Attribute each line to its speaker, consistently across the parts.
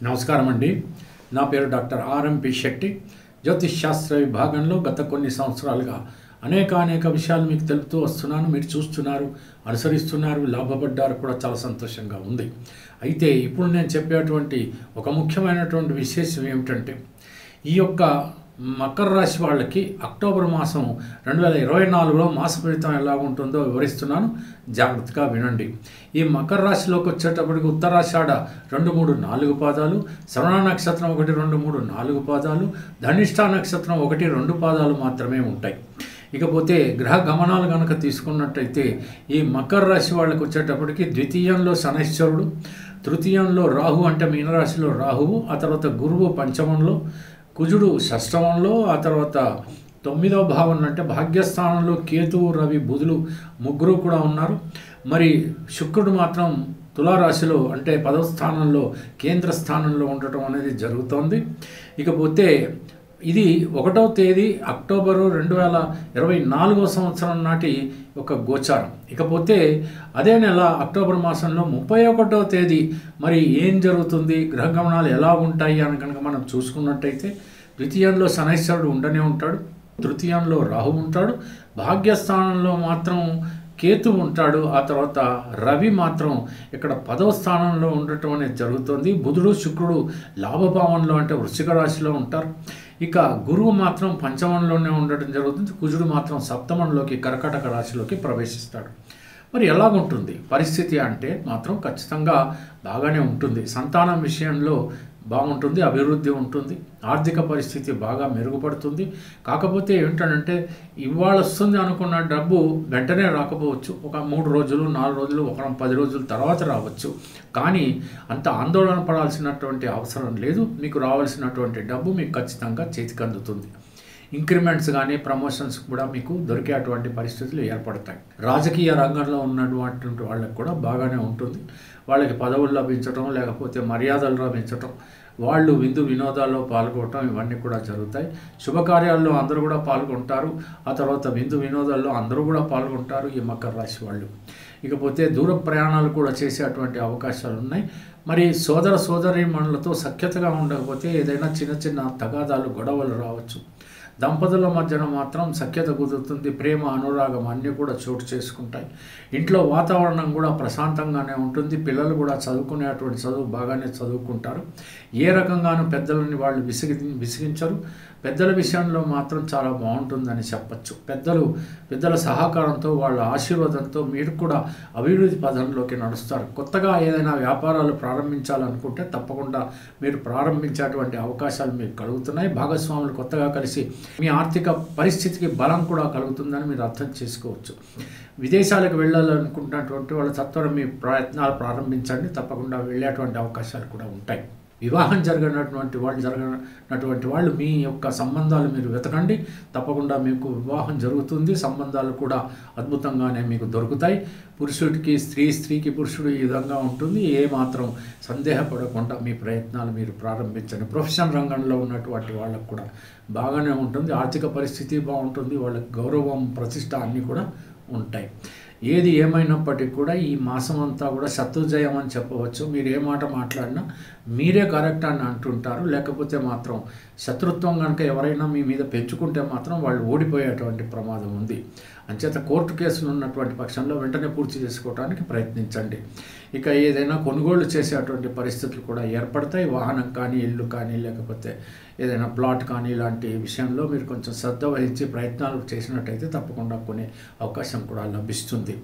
Speaker 1: నమస్కారం అండి. నా పేరు డాక్టర్ ఆర్ఎంపి శెట్టి. జ్యోతిష్ శాస్త్ర విభాగంలో గత కొన్ని సంవత్సరాలుగా అనేక విషయాలు మీకు తెలుపుతూ వస్తున్నాను. మీరు చూస్తున్నారు, అనుసరిస్తున్నారు, లాభపడ్డారు కూడా, చాలా సంతోషంగా ఉంది. అయితే ఇప్పుడు నేను చెప్పేటువంటి ఒక ముఖ్యమైనటువంటి విశేషం ఏమిటంటే, ఈ యొక్క మకర రాశి వాళ్ళకి అక్టోబర్ మాసం 2024లో మాస ఫలితం ఎలా ఉంటుందో వివరిస్తున్నాను. జాగ్రత్తగా వినండి. ఈ మకర రాశిలోకి వచ్చేటప్పటికి ఉత్తరాషాఢ 2, 3, 4 పాదాలు, శ్రవణ నక్షత్రం 1, 2, 3, 4 పాదాలు, ధనిష్ట నక్షత్రం 1, 2 పాదాలు మాత్రమే ఉంటాయి. ఇకపోతే గ్రహ గమనాలు కనుక తీసుకున్నట్టయితే ఈ మకర రాశి వాళ్ళకి వచ్చేటప్పటికి ద్వితీయంలో శనైశ్వరుడు, తృతీయంలో రాహు అంటే మీనరాశిలో రాహువు, ఆ తర్వాత గురువు పంచమంలో, కుజుడు షష్టమంలో, ఆ తర్వాత 9వ భావంలో అంటే భాగ్యస్థానంలో కేతువు, రవి, బుధులు ముగ్గురు కూడా ఉన్నారు. మరి శుక్రుడు మాత్రం తులారాశిలో అంటే 10వ స్థానంలో కేంద్ర స్థానంలో ఉండటం అనేది జరుగుతోంది. ఇకపోతే ఇది 1వ తేదీ అక్టోబరు 2024 సంవత్సరం నాటి ఒక గోచారం. ఇకపోతే అదే నెల అక్టోబర్ మాసంలో 31వ తేదీ మరి ఏం జరుగుతుంది, గ్రహ గమనాలు ఎలా ఉంటాయి అని కనుక మనం చూసుకున్నట్టయితే, ద్వితీయంలో శనైశ్వరుడు ఉండనే ఉంటాడు, తృతీయంలో రాహు ఉంటాడు, భాగ్యస్థానంలో మాత్రం కేతు ఉంటాడు, ఆ తర్వాత రవి మాత్రం ఇక్కడ 10వ స్థానంలో ఉండటం అనేది జరుగుతుంది. బుధుడు, శుక్రుడు లాభభావంలో అంటే వృశ్చిక రాశిలో ఉంటారు. ఇక గురువు మాత్రం పంచమంలోనే ఉండటం జరుగుతుంది. కుజుడు మాత్రం సప్తమంలోకి కర్కాటక రాశిలోకి ప్రవేశిస్తాడు. మరి ఎలాగుంటుంది పరిస్థితి అంటే మాత్రం ఖచ్చితంగా బాగానే ఉంటుంది. సంతానం విషయంలో బాగుంటుంది, అభివృద్ధి ఉంటుంది, ఆర్థిక పరిస్థితి బాగా మెరుగుపడుతుంది. కాకపోతే ఏంటంటే ఇవాళ వస్తుంది అనుకున్న డబ్బు వెంటనే రాకపోవచ్చు, ఒక 3 రోజులు 4 రోజులు, ఒక 10 రోజుల తర్వాత రావచ్చు. కానీ అంత ఆందోళన పడాల్సినటువంటి అవసరం లేదు. మీకు రావాల్సినటువంటి డబ్బు మీకు ఖచ్చితంగా చేతికి అందుతుంది. ఇంక్రిమెంట్స్ కానీ ప్రమోషన్స్ కూడా మీకు దొరికేటువంటి పరిస్థితులు ఏర్పడతాయి. రాజకీయ రంగంలో ఉన్నటువంటి వాళ్ళకి కూడా బాగానే ఉంటుంది. వాళ్ళకి పదవులు లభించడం, లేకపోతే మర్యాదలు లభించడం, వాళ్ళు విందు వినోదాల్లో పాల్గొనడం, ఇవన్నీ కూడా జరుగుతాయి. శుభకార్యాల్లో అందరూ కూడా పాల్గొంటారు. ఆ తర్వాత విందు వినోదాల్లో అందరూ కూడా పాల్గొంటారు ఈ మకర రాశి వాళ్ళు. ఇకపోతే దూర ప్రయాణాలు కూడా చేసేటువంటి అవకాశాలు ఉన్నాయి. మరి సోదరీమణులతో సఖ్యతగా ఉండకపోతే ఏదైనా చిన్న తగాదాలు, గొడవలు రావచ్చు. దంపతుల మధ్యన మాత్రం సఖ్యత కుదురుతుంది, ప్రేమ, అనురాగం అన్నీ కూడా చోటు చేసుకుంటాయి. ఇంట్లో వాతావరణం కూడా ప్రశాంతంగానే ఉంటుంది. పిల్లలు కూడా చదువుకునేటువంటి చదువు బాగానే చదువుకుంటారు. ఏ రకంగానూ పెద్దలని వాళ్ళు విసిగించరు. పెద్దల విషయంలో మాత్రం చాలా బాగుంటుందని చెప్పచ్చు. పెద్దల సహకారంతో, వాళ్ళ ఆశీర్వాదంతో మీరు కూడా అభివృద్ధి పదంలోకి నడుస్తారు. కొత్తగా ఏదైనా వ్యాపారాలు ప్రారంభించాలనుకుంటే తప్పకుండా మీరు ప్రారంభించేటువంటి అవకాశాలు మీకు కలుగుతున్నాయి. భాగస్వాములు కొత్తగా కలిసి మీ ఆర్థిక పరిస్థితికి బలం కూడా కలుగుతుందని మీరు అర్థం చేసుకోవచ్చు. విదేశాలకు వెళ్ళాలనుకుంటున్నటువంటి వాళ్ళు సత్వరం మీ ప్రయత్నాలు ప్రారంభించండి. తప్పకుండా వెళ్ళేటువంటి అవకాశాలు కూడా ఉంటాయి. వివాహం జరగనటువంటి వాళ్ళు మీ యొక్క సంబంధాలు మీరు వెతకండి. తప్పకుండా మీకు వివాహం జరుగుతుంది. సంబంధాలు కూడా అద్భుతంగానే మీకు దొరుకుతాయి. పురుషుడికి స్త్రీకి పురుషుడు ఈ విధంగా ఉంటుంది. ఏమాత్రం సందేహపడకుండా మీ ప్రయత్నాలు మీరు ప్రారంభించండి. ప్రొఫెషన్ రంగంలో ఉన్నటువంటి వాళ్ళకు కూడా బాగానే ఉంటుంది. ఆర్థిక పరిస్థితి బాగుంటుంది. వాళ్ళకి గౌరవం, ప్రతిష్ట అన్నీ కూడా ఉంటాయి. ఏది ఏమైనప్పటికీ కూడా ఈ మాసం అంతా కూడా శత్రుజయం అని చెప్పవచ్చు. మీరు ఏ మాట మాట్లాడినా మీరే కరెక్ట్ అని అంటుంటారు. లేకపోతే మాత్రం శత్రుత్వం కనుక ఎవరైనా మీ మీద పెంచుకుంటే మాత్రం వాళ్ళు ఓడిపోయేటువంటి ప్రమాదం ఉంది. అంచేత కోర్టు కేసులు ఉన్నటువంటి పక్షంలో వెంటనే పూర్తి చేసుకోవడానికి ప్రయత్నించండి. ఇక ఏదైనా కొనుగోలు చేసేటువంటి పరిస్థితులు కూడా ఏర్పడతాయి. వాహనం కానీ, ఇల్లు కానీ, లేకపోతే ఏదైనా ప్లాట్ కానీ, ఇలాంటి విషయంలో మీరు కొంచెం శ్రద్ధ వహించి ప్రయత్నాలు చేసినట్టయితే తప్పకుండా కొనే అవకాశం కూడా లభిస్తుంది.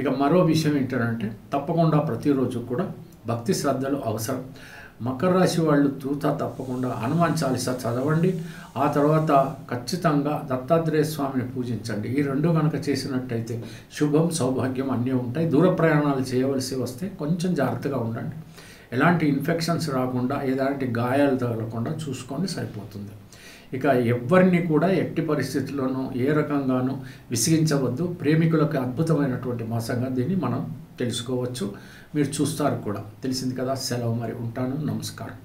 Speaker 1: ఇక మరో విషయం ఏంటంటే తప్పకుండా ప్రతిరోజు కూడా భక్తి శ్రద్ధలు అవసరం. మకర రాశి వాళ్ళు తప్పకుండా హనుమాన్ చాలీసా చదవండి. ఆ తర్వాత ఖచ్చితంగా దత్తాత్రేయ స్వామిని పూజించండి. ఈ 2 కనుక చేసినట్టయితే శుభం, సౌభాగ్యం అన్నీ ఉంటాయి. దూర ప్రయాణాలు చేయవలసి వస్తే కొంచెం జాగ్రత్తగా ఉండండి. ఎలాంటి ఇన్ఫెక్షన్స్ రాకుండా, ఎలాంటి గాయాలు తగలకుండా చూసుకొని సరిపోతుంది. ఇక ఎవరిని కూడా ఎట్టి పరిస్థితుల్లోనూ ఏ రకంగానూ విసిగించవద్దు. ప్రేమికులకు అద్భుతమైనటువంటి మాసంగా దీన్ని మనం తెలుసుకోవచ్చు. మీరు చూస్తారు కూడా. తెలిసింది కదా. సెలవు. మరి ఉంటాను. నమస్కారం.